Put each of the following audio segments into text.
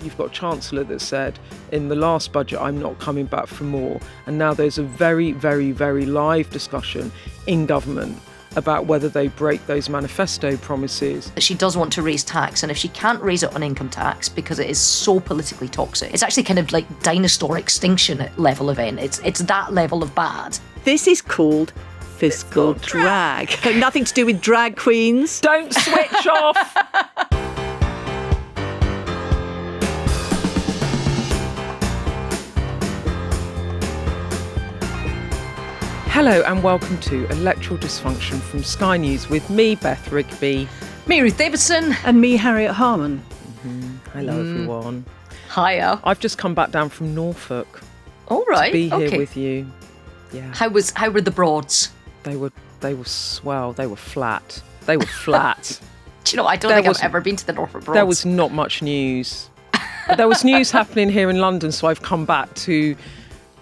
You've got a Chancellor that said in the last budget, I'm not coming back for more. And now there's a very, very, very live discussion in government about whether they break those manifesto promises. She does want to raise tax, and if she can't raise it on income tax because it is so politically toxic, it's actually kind of like dinosaur extinction level event. It's that level of bad. This is called fiscal drag. Nothing to do with drag queens. Don't switch off! Hello and welcome to Electoral Dysfunction from Sky News with me, Beth Rigby. Me, Ruth Davidson. And me, Harriet Harman. Hello everyone. Hiya. I've just come back down from Norfolk All right. to be here with you. Yeah. How were the Broads? They were swell. They were flat. They were flat. Do you know, I don't think I've ever been to the Norfolk Broads. There was not much news. But there was news happening here in London, so I've come back to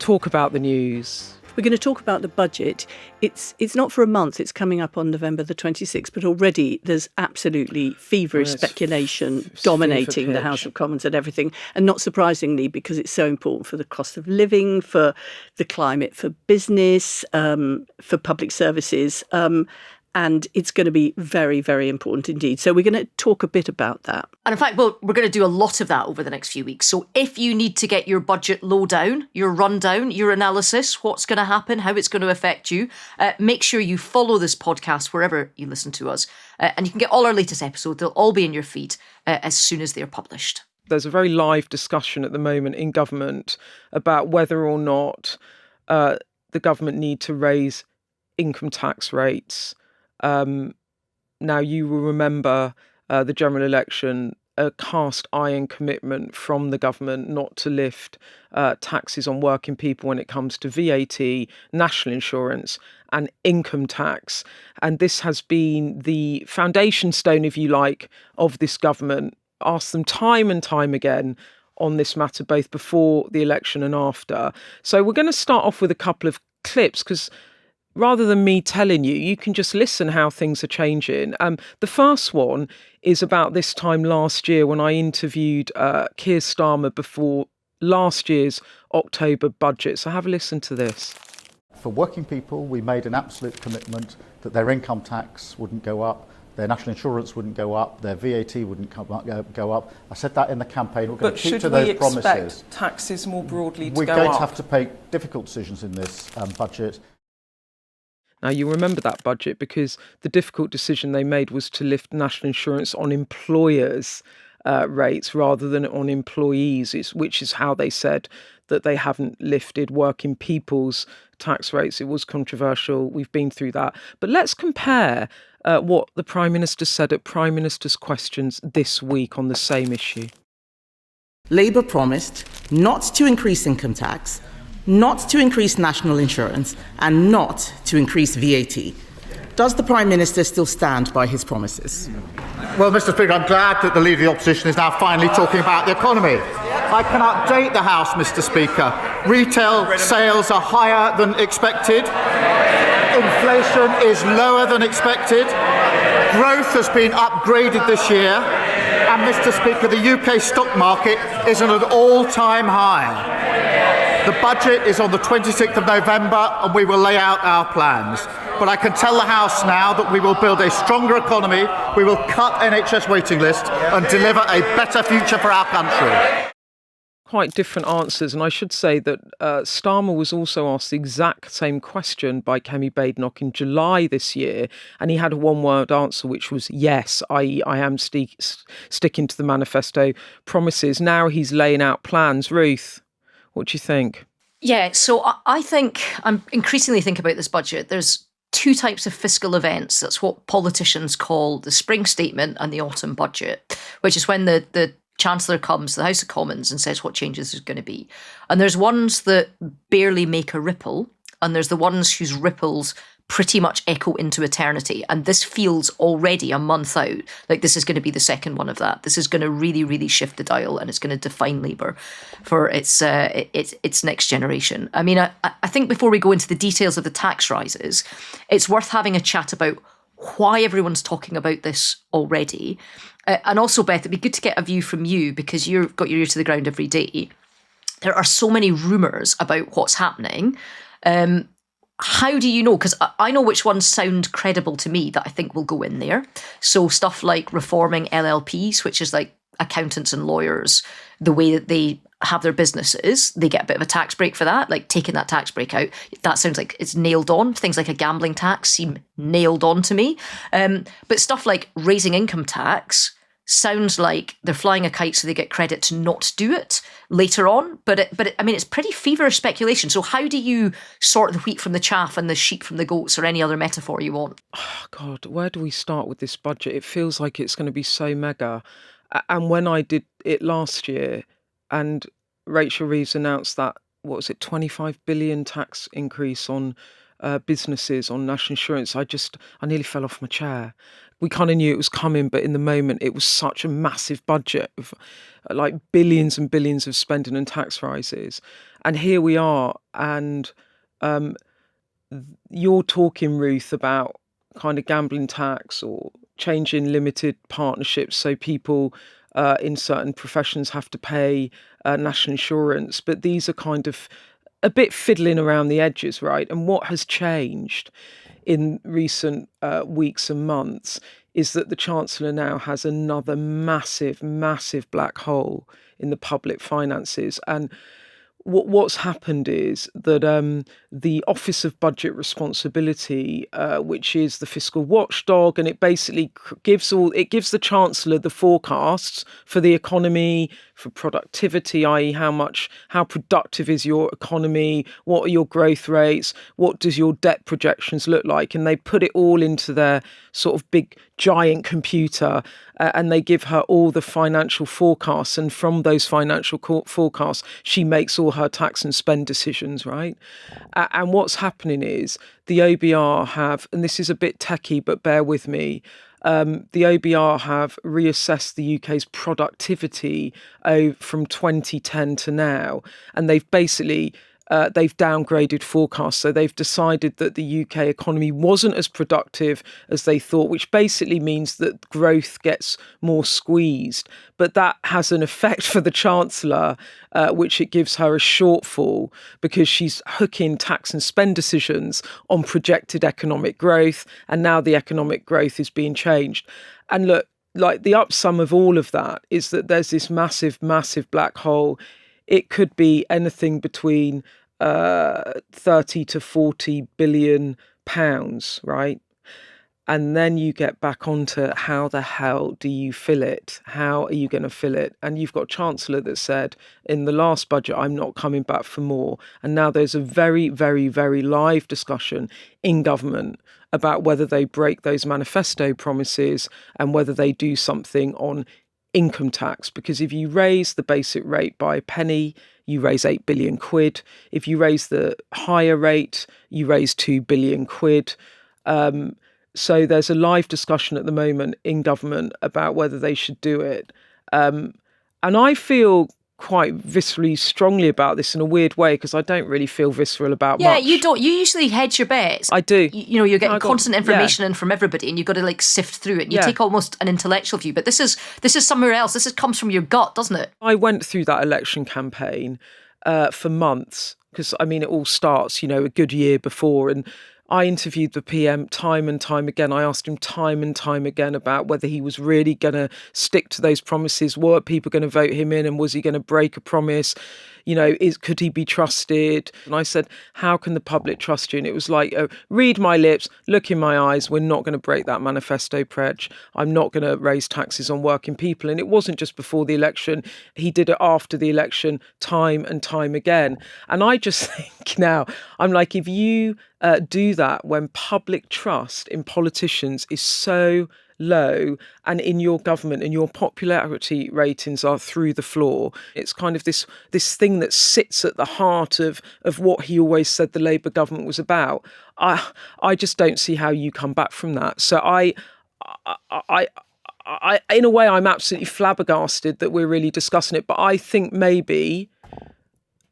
talk about the news. We're going to talk about the budget. It's not for a month. It's coming up on November the 26th, but already there's absolutely feverish speculation dominating the House of Commons and everything. And not surprisingly, because it's so important for the cost of living, for the climate, for business, for public services. And it's going to be very, very important indeed. So we're going to talk a bit about that. And in fact, we're going to do a lot of that over the next few weeks. So if you need to get your budget lowdown, your rundown, your analysis, what's going to happen, how it's going to affect you, make sure you follow this podcast wherever you listen to us. And you can get all our latest episodes. They'll all be in your feed as soon as they're published. There's a very live discussion at the moment in government about whether or not the government need to raise income tax rates. Now, you will remember the general election, a cast iron commitment from the government not to lift taxes on working people when it comes to VAT, national insurance and income tax. And this has been the foundation stone, if you like, of this government. Asked them time and time again on this matter, both before the election and after. So we're going to start off with a couple of clips because rather than me telling you, you can just listen how things are changing. The first one is about this time last year when I interviewed Keir Starmer before last year's October budget. So have a listen to this. For working people, we made an absolute commitment that their income tax wouldn't go up, their national insurance wouldn't go up, their VAT wouldn't go up. I said that in the campaign. We're going to keep to those promises. But should we expect taxes more broadly to go up? We're going to have to make difficult decisions in this budget. Now, you remember that budget because the difficult decision they made was to lift national insurance on employers' rates rather than on employees, which is how they said that they haven't lifted working people's tax rates. It was controversial. We've been through that. But let's compare what the Prime Minister said at Prime Minister's Questions this week on the same issue. Labour promised not to increase income tax, not to increase national insurance and not to increase VAT. Does the Prime Minister still stand by his promises? Well, Mr. Speaker, I'm glad that the Leader of the Opposition is now finally talking about the economy. I can update the House, Mr. Speaker. Retail sales are higher than expected. Inflation is lower than expected. Growth has been upgraded this year. And, Mr. Speaker, the UK stock market is at an all-time high. The budget is on the 26th of November and we will lay out our plans. But I can tell the House now that we will build a stronger economy, we will cut NHS waiting lists and deliver a better future for our country. Quite different answers. And I should say that Starmer was also asked the exact same question by Kemi Badenoch in July this year. And he had a one-word answer, which was yes, I am sticking to the manifesto promises. Now he's laying out plans. Ruth, what do you think? Yeah, so I think I'm increasingly thinking about this budget. There's two types of fiscal events. That's what politicians call the spring statement and the autumn budget, which is when the Chancellor comes to the House of Commons and says what changes there's going to be. And there's ones that barely make a ripple, and there's the ones whose ripples pretty much echo into eternity. And this feels already a month out like this is going to be the second one of that. This is going to really, really shift the dial, and it's going to define Labour for its next generation. I mean, I think before we go into the details of the tax rises, it's worth having a chat about why everyone's talking about this already. And also, Beth, it'd be good to get a view from you, because you've got your ear to the ground every day. There are so many rumours about what's happening. How do you know? Because I know which ones sound credible to me that I think will go in there. So stuff like reforming LLPs, which is like accountants and lawyers, the way that they have their businesses, they get a bit of a tax break for that, like taking that tax break out. That sounds like it's nailed on. Things like a gambling tax seem nailed on to me. But stuff like raising income tax sounds like they're flying a kite so they get credit to not do it later on. But I mean, it's pretty feverish speculation. So how do you sort the wheat from the chaff and the sheep from the goats, or any other metaphor you want? Oh, God, where do we start with this budget? It feels like it's going to be so mega. And when I did it last year and Rachel Reeves announced that, what was it, 25 billion tax increase on businesses, on national insurance, I nearly fell off my chair. We kind of knew it was coming, but in the moment it was such a massive budget of like billions and billions of spending and tax rises. And here we are, and you're talking, Ruth, about kind of gambling tax or changing limited partnerships so people in certain professions have to pay national insurance. But these are kind of a bit fiddling around the edges, right? And what has changed in recent weeks and months is that the Chancellor now has another massive, massive black hole in the public finances. And what's happened is that the Office of Budget Responsibility, which is the fiscal watchdog, and it basically gives the Chancellor the forecasts for the economy, for productivity, i.e. how productive is your economy, what are your growth rates, what does your debt projections look like, and they put it all into their sort of big giant computer, and they give her all the financial forecasts, and from those financial forecasts she makes all her tax and spend decisions, right? And what's happening is the OBR have, and this is a bit techie, but bear with me, the OBR have reassessed the UK's productivity from 2010 to now, and they've basically they've downgraded forecasts. So they've decided that the UK economy wasn't as productive as they thought, which basically means that growth gets more squeezed. But that has an effect for the Chancellor, which it gives her a shortfall, because she's hooking tax and spend decisions on projected economic growth. And now the economic growth is being changed. And look, like the upsum of all of that is that there's this massive, massive black hole. It could be anything between 30 to 40 billion pounds, right? And then you get back onto how the hell do you fill it? How are you going to fill it? And you've got a Chancellor that said in the last budget, I'm not coming back for more. And now there's a very, very, very live discussion in government about whether they break those manifesto promises and whether they do something on income tax. Because if you raise the basic rate by a penny, you raise 8 billion quid. If you raise the higher rate, you raise 2 billion quid. So there's a live discussion at the moment in government about whether they should do it. And I feel quite viscerally strongly about this in a weird way, because I don't really feel visceral about much. Yeah, you don't. You usually hedge your bets. I do. You're getting constant information in from everybody, and you've got to like sift through it. And you take almost an intellectual view, but this is somewhere else. This comes from your gut, doesn't it? I went through that election campaign for months, because I mean it all starts, a good year before, and I interviewed the PM time and time again. I asked him time and time again about whether he was really going to stick to those promises. Were people going to vote him in, and was he going to break a promise? Could he be trusted? And I said, how can the public trust you? And it was like, read my lips, look in my eyes. We're not going to break that manifesto pledge. I'm not going to raise taxes on working people. And it wasn't just before the election. He did it after the election, time and time again. And I just think now, I'm like, if you do that when public trust in politicians is so low, and in your government and your popularity ratings are through the floor, it's kind of this thing that sits at the heart of what he always said the Labour government was about. I just don't see how you come back from that. So I in a way, I'm absolutely flabbergasted that we're really discussing it. But I think maybe,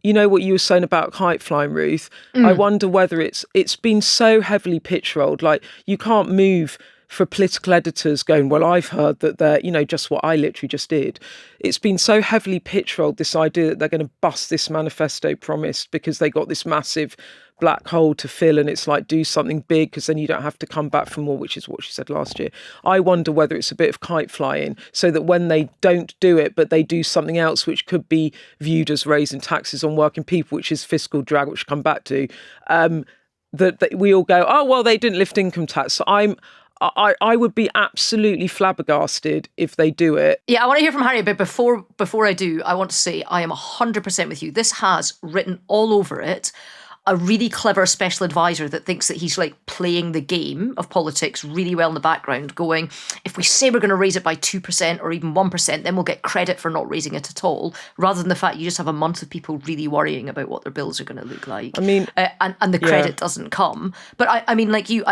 what you were saying about kite flying, Ruth, I wonder whether it's been so heavily pitch rolled, like you can't move for political editors going, well, I've heard that they're, just what I literally just did. It's been so heavily pitch-rolled, this idea that they're going to bust this manifesto promise because they got this massive black hole to fill, and it's like, do something big because then you don't have to come back for more, which is what she said last year. I wonder whether it's a bit of kite flying, so that when they don't do it, but they do something else which could be viewed as raising taxes on working people, which is fiscal drag, which we'll come back to, that we all go, oh, well, they didn't lift income tax. So I would be absolutely flabbergasted if they do it. Yeah, I want to hear from Harriet, but before I do, I want to say I am 100% with you. This has written all over it a really clever special advisor that thinks that he's like playing the game of politics really well in the background, going, if we say we're going to raise it by 2% or even 1%, then we'll get credit for not raising it at all, rather than the fact you just have a month of people really worrying about what their bills are going to look like. I mean, and the credit doesn't come. But I mean, like you,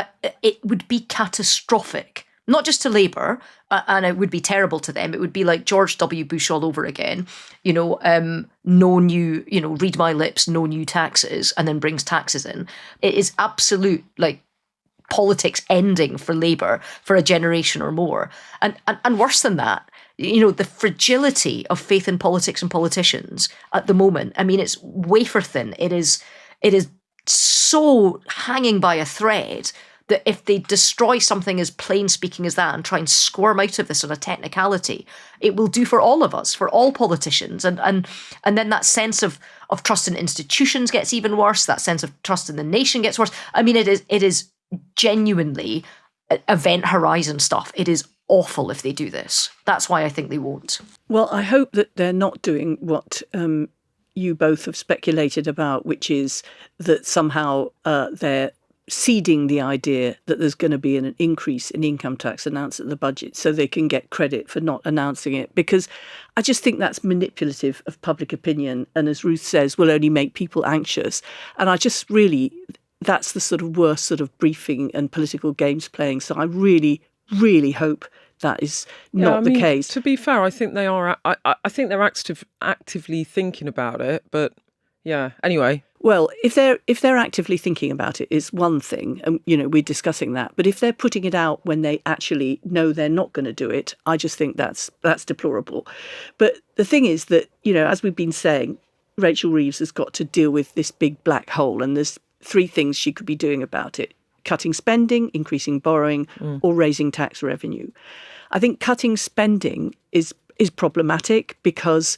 it would be catastrophic. Not just to Labour, and it would be terrible to them. It would be like George W. Bush all over again. No new, read my lips, no new taxes, and then brings taxes in. It is absolute, like, politics ending for Labour for a generation or more. And worse than that, the fragility of faith in politics and politicians at the moment, I mean, it's wafer thin. It is so hanging by a thread that if they destroy something as plain speaking as that and try and squirm out of this on a technicality, it will do for all of us, for all politicians. And then that sense of trust in institutions gets even worse. That sense of trust in the nation gets worse. I mean, it is genuinely event horizon stuff. It is awful if they do this. That's why I think they won't. Well, I hope that they're not doing what you both have speculated about, which is that somehow they're seeding the idea that there's going to be an increase in income tax announced at the budget so they can get credit for not announcing it, because I just think that's manipulative of public opinion, and as Ruth says, will only make people anxious. And I just really, that's the sort of worst sort of briefing and political games playing. So I really, really hope that is not the case. To be fair, I think they are. I think they're actively thinking about it, but yeah. Anyway. Well, if they're actively thinking about it, it's one thing, and we're discussing that. But if they're putting it out when they actually know they're not going to do it, I just think that's deplorable. But the thing is that as we've been saying, Rachel Reeves has got to deal with this big black hole, and there's three things she could be doing about it: cutting spending, increasing borrowing, or raising tax revenue. I think cutting spending is problematic because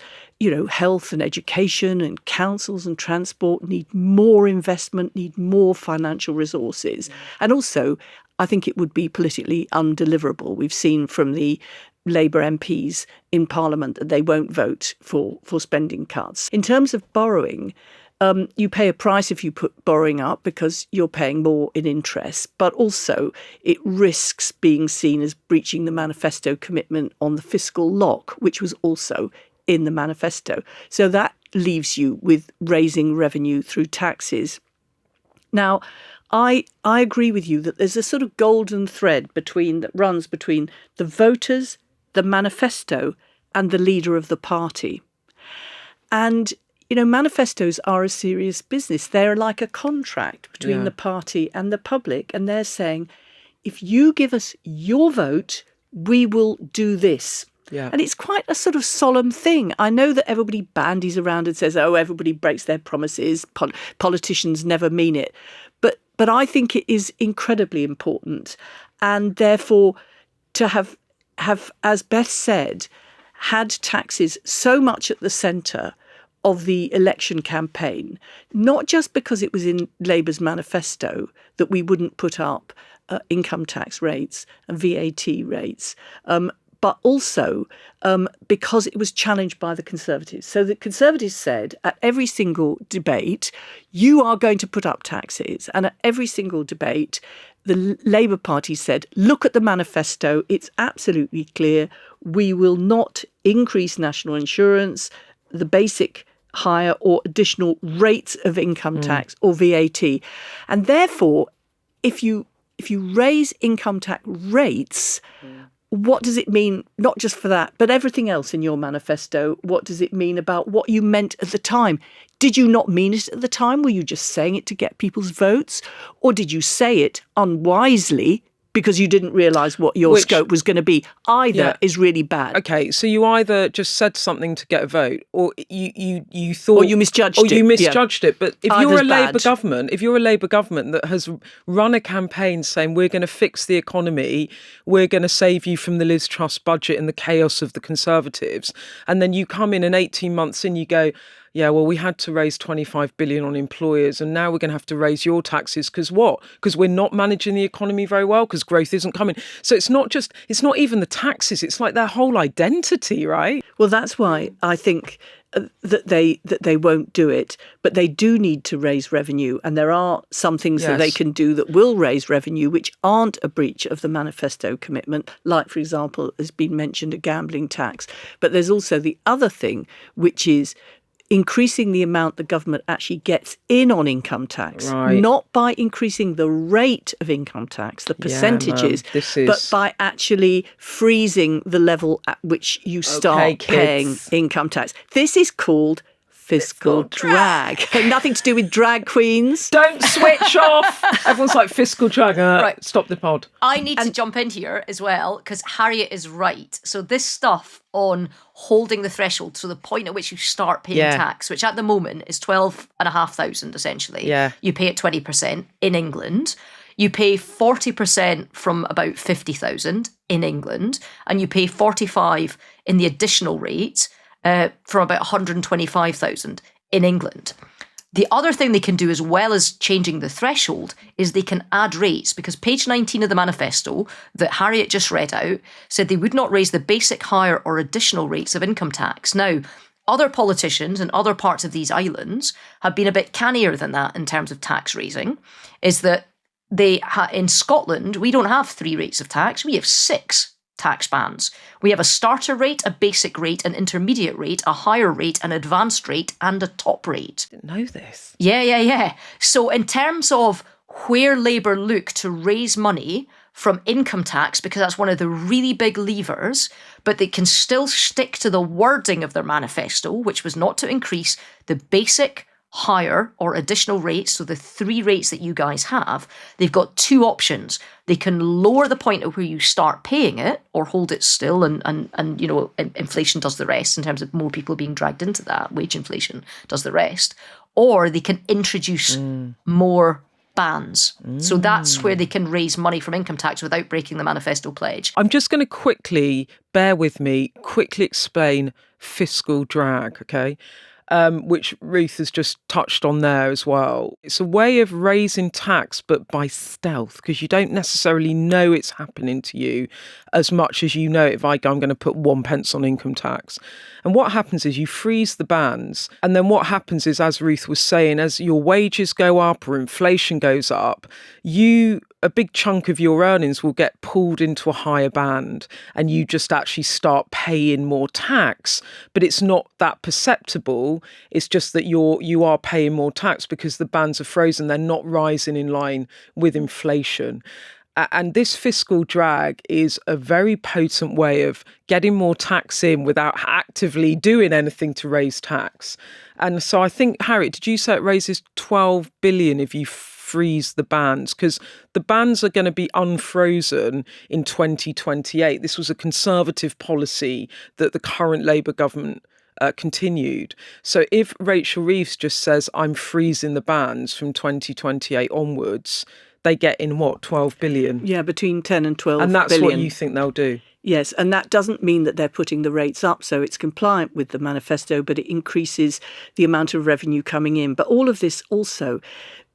health and education and councils and transport need more investment, need more financial resources. And also, I think it would be politically undeliverable. We've seen from the Labour MPs in Parliament that they won't vote for spending cuts. In terms of borrowing, you pay a price if you put borrowing up because you're paying more in interest, but also it risks being seen as breaching the manifesto commitment on the fiscal lock, which was also in the manifesto. So that leaves you with raising revenue through taxes. Now, I agree with you that there's a sort of golden thread that runs between the voters, the manifesto, and the leader of the party. And manifestos are a serious business. They're like a contract between the party and the public. And they're saying, if you give us your vote, we will do this. Yeah. And it's quite a sort of solemn thing. I know that everybody bandies around and says, oh, everybody breaks their promises. Politicians never mean it. But I think it is incredibly important. And therefore, to have, as Beth said, had taxes so much at the centre of the election campaign, not just because it was in Labour's manifesto that we wouldn't put up income tax rates and VAT rates, but also because it was challenged by the Conservatives. So the Conservatives said at every single debate, you are going to put up taxes. And at every single debate, the Labour Party said, look at the manifesto, it's absolutely clear, we will not increase national insurance, the basic higher or additional rates of income tax or VAT. And therefore, if you raise income tax rates, what does it mean, not just for that, but everything else in your manifesto? What does it mean about what you meant at the time? Did you not mean it at the time? Were you just saying it to get people's votes? Or did you say it unwisely because you didn't realise what your scope was going to be. Either is really bad. Okay, so you either just said something to get a vote, or you thought, or you misjudged it. But if Either's you're a Labour bad. government, that has run a campaign saying we're going to fix the economy, we're going to save you from the Liz Truss budget and the chaos of the Conservatives, and then you come in and 18 months in, you go, yeah, well, we had to raise 25 billion on employers, and now we're going to have to raise your taxes because what? Because we're not managing the economy very well, because growth isn't coming. So it's not even the taxes, it's like their whole identity, right? Well, that's why I think that they won't do it, but they do need to raise revenue, and there are some things that they can do that will raise revenue which aren't a breach of the manifesto commitment, like, for example, has been mentioned, a gambling tax. But there's also the other thing, which is increasing the amount the government actually gets in on income tax, not by increasing the rate of income tax, the percentages, but by actually freezing the level at which you start paying income tax. This is called fiscal drag. Nothing to do with drag queens. Don't switch off. Everyone's like, fiscal drag. Right. Stop the pod. I need to jump in here as well, because Harriet is right. So this stuff on holding the threshold, so the point at which you start paying tax, which at the moment is 12,500 essentially. Yeah. You pay at 20% in England. You pay 40% from about 50,000 in England, and you pay 45 in the additional rate from about 125,000 in England. The other thing they can do, as well as changing the threshold, is they can add rates, because page 19 of the manifesto that Harriet just read out said they would not raise the basic, higher or additional rates of income tax. Now, other politicians in other parts of these islands have been a bit cannier than that in terms of tax raising, is that in Scotland, we don't have 3 rates of tax, we have 6 tax bands. We have a starter rate, a basic rate, an intermediate rate, a higher rate, an advanced rate, and a top rate. I didn't know this. Yeah. So in terms of where Labour look to raise money from income tax, because that's one of the really big levers, but they can still stick to the wording of their manifesto, which was not to increase the basic, higher or additional rates, so the 3 rates that you guys have. They've got 2 options. They can lower the point at where you start paying it, or hold it still, and inflation does the rest in terms of more people being dragged into that. Wage inflation does the rest. Or they can introduce more bans. So that's where they can raise money from income tax without breaking the manifesto pledge. I'm just going to quickly explain fiscal drag, okay? Which Ruth has just touched on there as well. It's a way of raising tax, but by stealth, because you don't necessarily know it's happening to you as much as you know if I'm going to put 1 pence on income tax. And what happens is you freeze the bands. And then what happens is, as Ruth was saying, as your wages go up or inflation goes up, a big chunk of your earnings will get pulled into a higher band, and you just actually start paying more tax. But it's not that perceptible. It's just that you are paying more tax because the bands are frozen. They're not rising in line with inflation. And this fiscal drag is a very potent way of getting more tax in without actively doing anything to raise tax. And so I think, Harriet, did you say it raises 12 billion if you freeze the bands? Because the bands are going to be unfrozen in 2028. This was a Conservative policy that the current Labour government continued. So if Rachel Reeves just says, I'm freezing the bands from 2028 onwards, they get in what, 12 billion? Yeah, between 10 and 12 billion. And that's billion. What you think they'll do? Yes, and that doesn't mean that they're putting the rates up, so it's compliant with the manifesto, but it increases the amount of revenue coming in. But all of this also,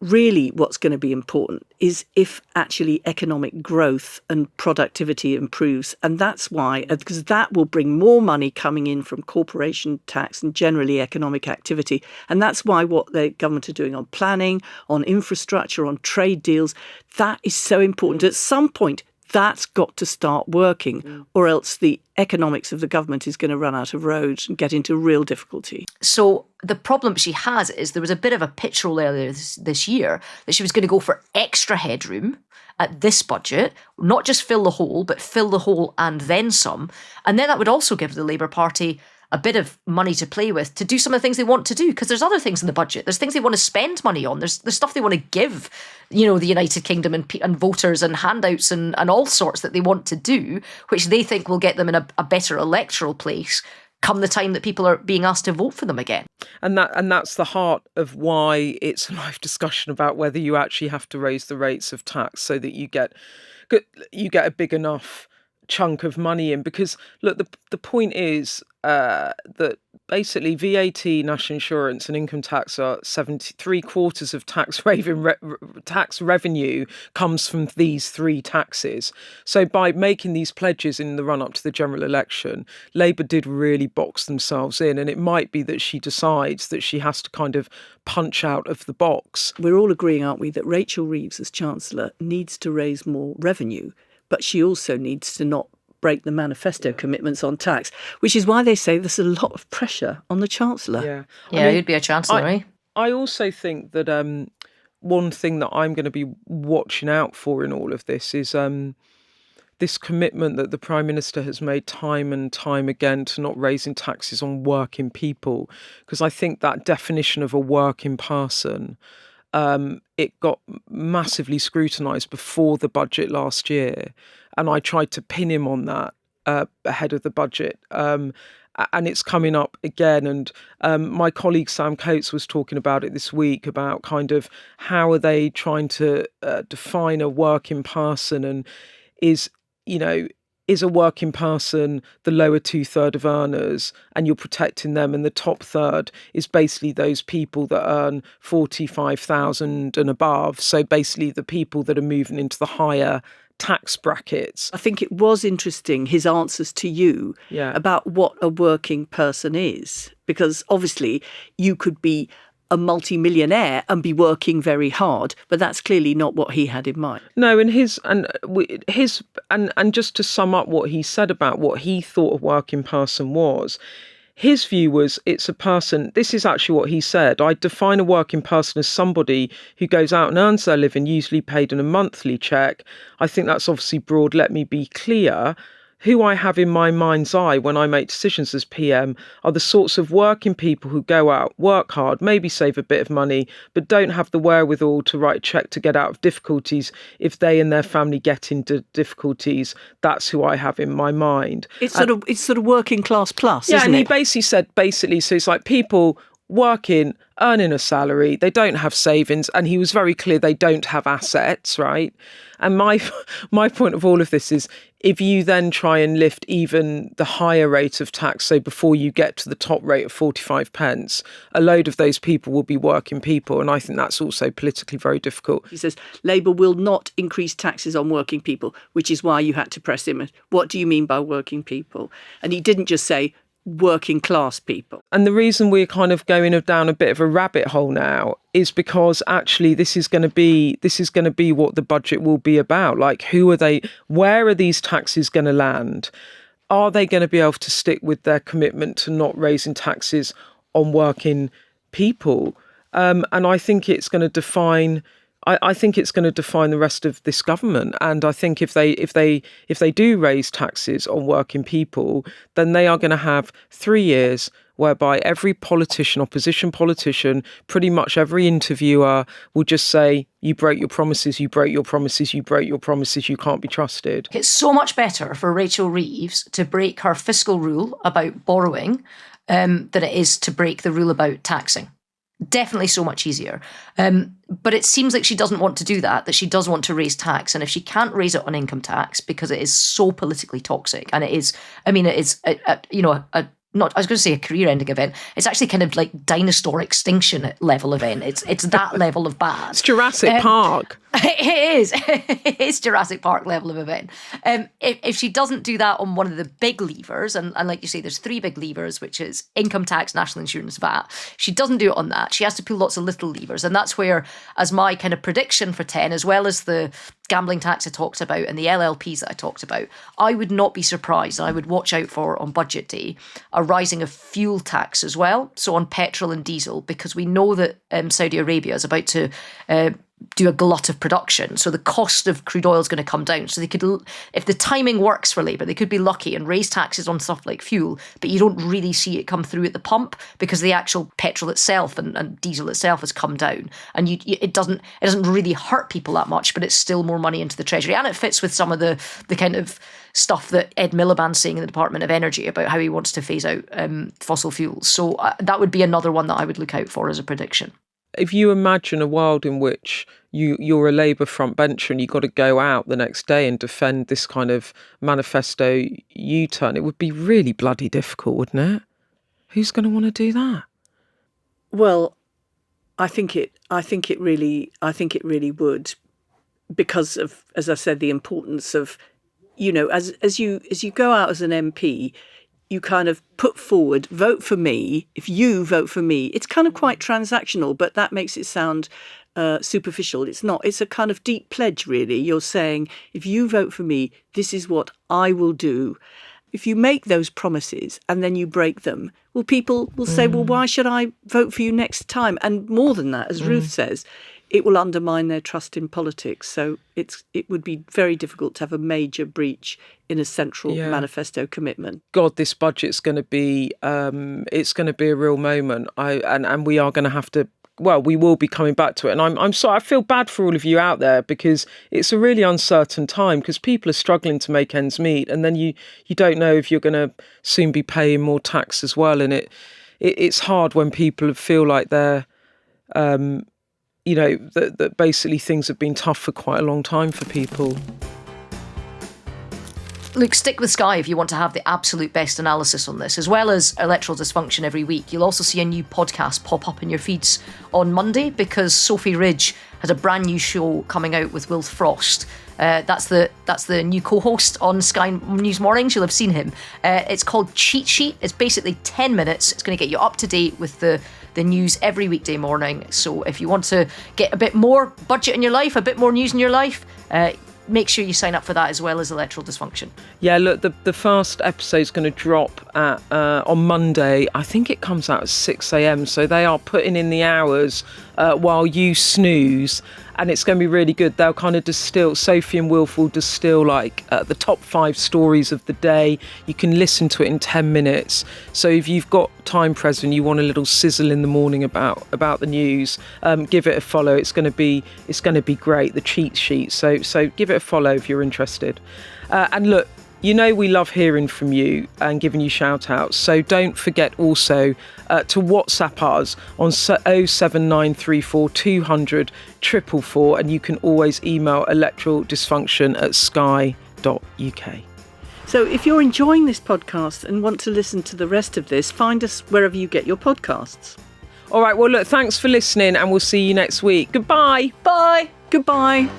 really what's going to be important is if actually economic growth and productivity improves. And that's why, because that will bring more money coming in from corporation tax and generally economic activity. And that's why what the government are doing on planning, on infrastructure, on trade deals, that is so important. At some point, that's got to start working, or else the economics of the government is going to run out of road and get into real difficulty. So the problem she has is there was a bit of a pitch roll earlier this year that she was going to go for extra headroom at this budget, not just fill the hole, but fill the hole and then some. And then that would also give the Labour Party a bit of money to play with to do some of the things they want to do, because there's other things in the budget. There's things they want to spend money on. There's stuff they want to give, the United Kingdom and voters, and handouts and all sorts that they want to do, which they think will get them in a better electoral place come the time that people are being asked to vote for them again. And that's the heart of why it's a live discussion about whether you actually have to raise the rates of tax so that you get a big enough chunk of money in. Because look, the point is that basically VAT, national insurance and income tax are 73/4 of tax revenue comes from these three taxes. So by making these pledges in the run up to the general election, Labour did really box themselves in, and it might be that she decides that she has to kind of punch out of the box. We're all agreeing, aren't we, that Rachel Reeves as Chancellor needs to raise more revenue, but she also needs to not break the manifesto commitments on tax, which is why they say there's a lot of pressure on the Chancellor. Yeah, you'd be a Chancellor, right? I also think that one thing that I'm going to be watching out for in all of this is this commitment that the Prime Minister has made time and time again to not raising taxes on working people, because I think that definition of a working person, it got massively scrutinised before the budget last year, and I tried to pin him on that ahead of the budget. And it's coming up again. And my colleague Sam Coates was talking about it this week, about kind of how are they trying to define a working person, and is a working person the lower 2/3 of earners, and you're protecting them, and the top third is basically those people that earn 45,000 and above. So basically the people that are moving into the higher tax brackets. I think it was interesting, his answers to you about what a working person is, because obviously you could be a multi-millionaire and be working very hard, but that's clearly not what he had in mind. No, and just to sum up what he said about what he thought a working person was, his view was it's a person, this is actually what he said, I define a working person as somebody who goes out and earns their living, usually paid in a monthly check. I think that's obviously broad. Let me be clear. Who I have in my mind's eye when I make decisions as PM are the sorts of working people who go out, work hard, maybe save a bit of money, but don't have the wherewithal to write a cheque to get out of difficulties if they and their family get into difficulties. That's who I have in my mind. It's sort of working class plus, isn't it? Yeah, and he basically said, so it's like people working, earning a salary, they don't have savings, and he was very clear they don't have assets, right? And my point of all of this is, if you then try and lift even the higher rate of tax, so before you get to the top rate of 45 pence, a load of those people will be working people, and I think that's also politically very difficult. He says Labour will not increase taxes on working people, which is why you had to press him. What do you mean by working people? And he didn't just say working class people. And the reason we're kind of going down a bit of a rabbit hole now is because actually this is going to be what the budget will be about. Like, who are they? Where are these taxes going to land? Are they going to be able to stick with their commitment to not raising taxes on working people? And I think it's going to define. I think it's going to define the rest of this government. And I think if they do raise taxes on working people, then they are going to have 3 years whereby every politician, opposition politician, pretty much every interviewer will just say, you broke your promises, you broke your promises, you broke your promises, you can't be trusted. It's so much better for Rachel Reeves to break her fiscal rule about borrowing than it is to break the rule about taxing. Definitely so much easier. But it seems like she doesn't want to do that she does want to raise tax. And if she can't raise it on income tax because it is so politically toxic, and I was going to say a career-ending event. It's actually kind of like dinosaur extinction level event. It's that level of bad. It's Jurassic Park. It is. It is Jurassic Park level of event. If she doesn't do that on one of the big levers, and like you say, there's 3 big levers, which is income tax, national insurance, VAT. She doesn't do it on that. She has to pull lots of little levers. And that's where, as my kind of prediction for 10, as well as the gambling tax I talked about and the LLPs that I talked about, I would not be surprised, and I would watch out for on budget day, a rising of fuel tax as well. So on petrol and diesel, because we know that Saudi Arabia is about to do a glut of production. So the cost of crude oil is going to come down. So they could, if the timing works for Labour, they could be lucky and raise taxes on stuff like fuel, but you don't really see it come through at the pump because the actual petrol itself and diesel itself has come down. And it doesn't really hurt people that much, but it's still more money into the Treasury. And it fits with some of the kind of stuff that Ed Miliband's saying in the Department of Energy about how he wants to phase out fossil fuels. So that would be another one that I would look out for as a prediction. If you imagine a world in which you're a Labour frontbencher and you've got to go out the next day and defend this kind of manifesto U-turn, it would be really bloody difficult, wouldn't it? Who's going to want to do that? Well, I think it really would, because of, as I said, the importance of, as you go out as an MP, you kind of put forward, vote for me. If you vote for me, it's kind of quite transactional, but that makes it sound superficial. It's not. It's a kind of deep pledge, really. You're saying, if you vote for me, this is what I will do. If you make those promises and then you break them, well, people will say, well, why should I vote for you next time? And more than that, as Ruth says, it will undermine their trust in politics. So it would be very difficult to have a major breach in a central manifesto commitment. God, this budget's going to be it's going to be a real moment. And we are going to have to. Well, we will be coming back to it. And I'm sorry, I feel bad for all of you out there because it's a really uncertain time because people are struggling to make ends meet. And then you don't know if you're going to soon be paying more tax as well. And it's hard when people feel like they're, that basically things have been tough for quite a long time for people. Look, stick with Sky if you want to have the absolute best analysis on this, as well as electoral dysfunction every week. You'll also see a new podcast pop up in your feeds on Monday because Sophie Ridge has a brand new show coming out with Will Frost. That's the new co-host on Sky News Mornings. You'll have seen him. It's called Cheat Sheet. It's basically 10 minutes. It's going to get you up to date with the news every weekday morning. So if you want to get a bit more budget in your life, a bit more news in your life, make sure you sign up for that as well as electoral dysfunction. Yeah, look, the first episode's going to drop on Monday. I think it comes out at 6 a.m. So they are putting in the hours while you snooze. And it's going to be really good. They'll kind of distill, Sophie and Wilf will distill like the top 5 stories of the day. You can listen to it in 10 minutes. So if you've got time pressed and you want a little sizzle in the morning about the news, give it a follow. It's going to be great. The cheat sheet. So give it a follow if you're interested. And look, we love hearing from you and giving you shout outs. So don't forget also to WhatsApp us on 07934 200 444, and you can always email electoraldysfunction@sky.uk. So if you're enjoying this podcast and want to listen to the rest of this, find us wherever you get your podcasts. All right, well, look, thanks for listening and we'll see you next week. Goodbye. Bye. Goodbye.